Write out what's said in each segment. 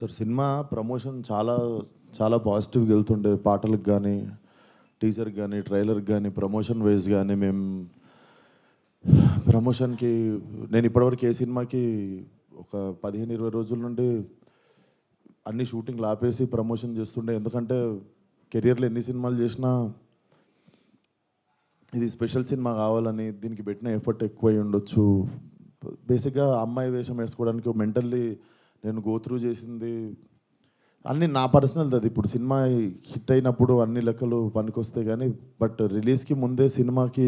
Sir cinema promotion చాలా చాలా పాజిటివ్‌గా వెళ్తుండే. పాటలకు గానీ, టీజర్‌కి గానీ, ట్రైలర్‌కి గానీ, ప్రమోషన్ వైస్ గానీ మేము ప్రమోషన్‌కి నేను ఇప్పటివరకు ఏ సినిమాకి ఒక 15, 20 రోజుల నుండి అన్ని షూటింగ్‌లు ఆపేసి ప్రమోషన్ చేస్తుండే. ఎందుకంటే కెరియర్‌లో ఎన్ని సినిమాలు చేసినా ఇది స్పెషల్ సినిమా కావాలని దీనికి పెట్టిన ఎఫర్ట్ ఎక్కువై ఉండొచ్చు. బేసిక్‌గా అమ్మాయి వేషం వేసుకోవడానికి మెంటల్లీ నేను గో త్రూ చేసింది అన్నీ నా పర్సనల్‌ది అది. ఇప్పుడు సినిమా హిట్ అయినప్పుడు అన్ని లెక్కలు పనికొస్తాయి గానీ, బట్ రిలీజ్‌కి ముందే సినిమాకి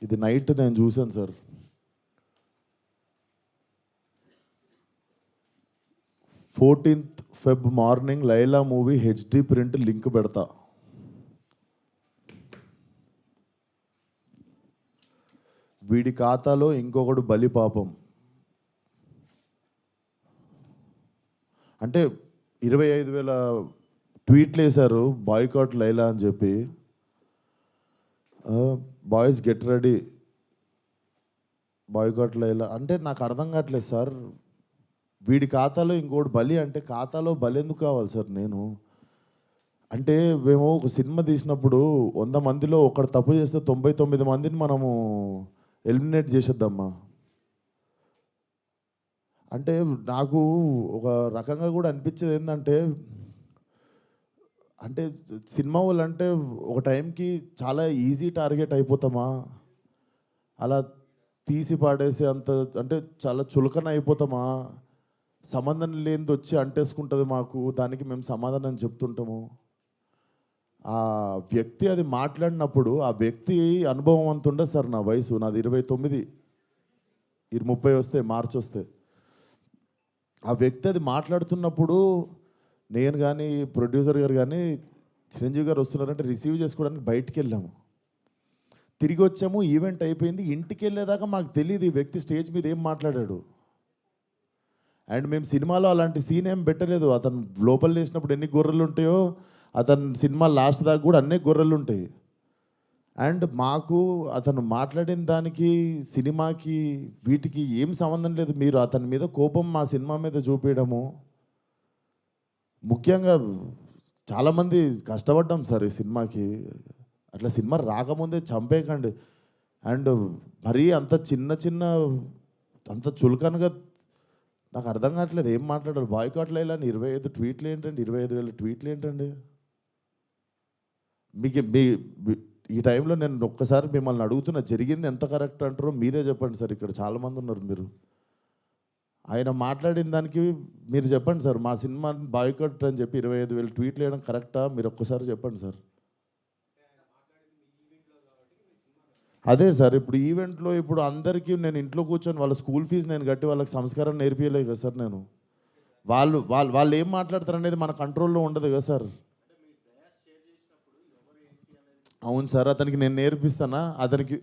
ఇది నైట్ నేను చూసాను సార్. 14థ్ Feb morning 'Laila' movie HD print link పెడతా. వీడి ఖాతాలో ఇంకొకడు బలి పాపం. అంటే 25,000 ట్వీట్‌లేశారు బాయ్‌కాట్ లైలా అని చెప్పి. Boys get ready. Boycott Laila అంటే నాకు అర్థం కావట్లేదు సార్. వీడి ఖాతాలో ఇంకోటి బలి అంటే ఖాతాలో బలెందుకు కావాలి సార్ నేను? అంటే మేము ఒక సినిమా తీసినప్పుడు 100 మందిలో ఒకడు తప్పు చేస్తే 99 మందిని మనము ఎలిమినేట్ చేసేద్దామా? అంటే నాకు ఒక రకంగా కూడా అనిపించేది ఏందంటే, అంటే సినిమా వాళ్ళంటే ఒక టైంకి చాలా ఈజీ టార్గెట్ అయిపోతామా? అలా తీసి పాడేసే అంత అంటే చాలా చులకన అయిపోతామా? సంబంధం లేనిదొచ్చి అంటేసుకుంటది మాకు. దానికి మేము సమాధానం చెప్తుంటాము. ఆ వ్యక్తి అది మాట్లాడినప్పుడు, ఆ వ్యక్తి అనుభవం అంత ఉండదు సార్ నా వయసు. నాది 29. 30 వస్తే మార్చొస్తే. ఆ వ్యక్తి అది మాట్లాడుతున్నప్పుడు నేను గానీ, ప్రొడ్యూసర్ గారు గానీ, చిరంజీవి గారు వస్తున్నారంటే రిసీవ్ చేసుకోవడానికి బయటికెళ్ళాము. తిరిగొచ్చాము. ఈవెంట్ అయిపోయింది. ఇంటికెళ్ళేదాకా మాకు తెలీదు ఈ వ్యక్తి స్టేజ్ మీద ఏం మాట్లాడాడు. అండ్ మేము సినిమాలో అలాంటి సీన్ ఏం పెట్టలేదు. అతను లోపల లేసినప్పుడు ఎన్ని గొర్రెలుంటాయో, అతను సినిమా లాస్ట్ దాకా కూడా అన్నే గొర్రెలుంటాయి. అండ్ మాకు అతను మాట్లాడిన దానికి, సినిమాకి, వీటికి ఏం సంబంధం లేదు. మీరు అతని మీద కోపం మా సినిమా మీద చూపియడము. ముఖ్యంగా చాలామంది కష్టపడ్డాం సార్ ఈ సినిమాకి. అట్లా సినిమా రాకముందే చంపేయకండి. అండ్ మరీ అంత చిన్న చిన్న అంత చులకనగా నాకు అర్థం కావట్లేదు. ఏం మాట్లాడారు? బాయ్‌కాట్ లైలా అని 25 ట్వీట్లు ఏంటండి? 25,000 ట్వీట్లు ఏంటండి? మీకు మీ మీ ఈ టైంలో నేను ఒక్కసారి మిమ్మల్ని అడుగుతున్నా, జరిగింది ఎంత కరెక్ట్ అంటారో మీరే చెప్పండి సార్. ఇక్కడ చాలామంది ఉన్నారు మీరు. ఆయన మాట్లాడిన దానికి మీరు చెప్పండి సార్. మా సినిమా బాయ్‌కాట్ అని చెప్పి 25,000 ట్వీట్లు వేయడం కరెక్టా? మీరు ఒక్కసారి చెప్పండి సార్. అదే సార్. ఇప్పుడు ఈవెంట్‌లో ఇప్పుడు అందరికీ నేను ఇంట్లో కూర్చొని వాళ్ళ స్కూల్ ఫీజు నేను కట్టి వాళ్ళకి సంస్కారం నేర్పియలే కదా సార్ నేను. వాళ్ళు ఏం మాట్లాడతారనేది మన కంట్రోల్‌లో ఉండదు కదా సార్. అవును సార్. అతనికి నేను నేర్పిస్తానా? అతనికి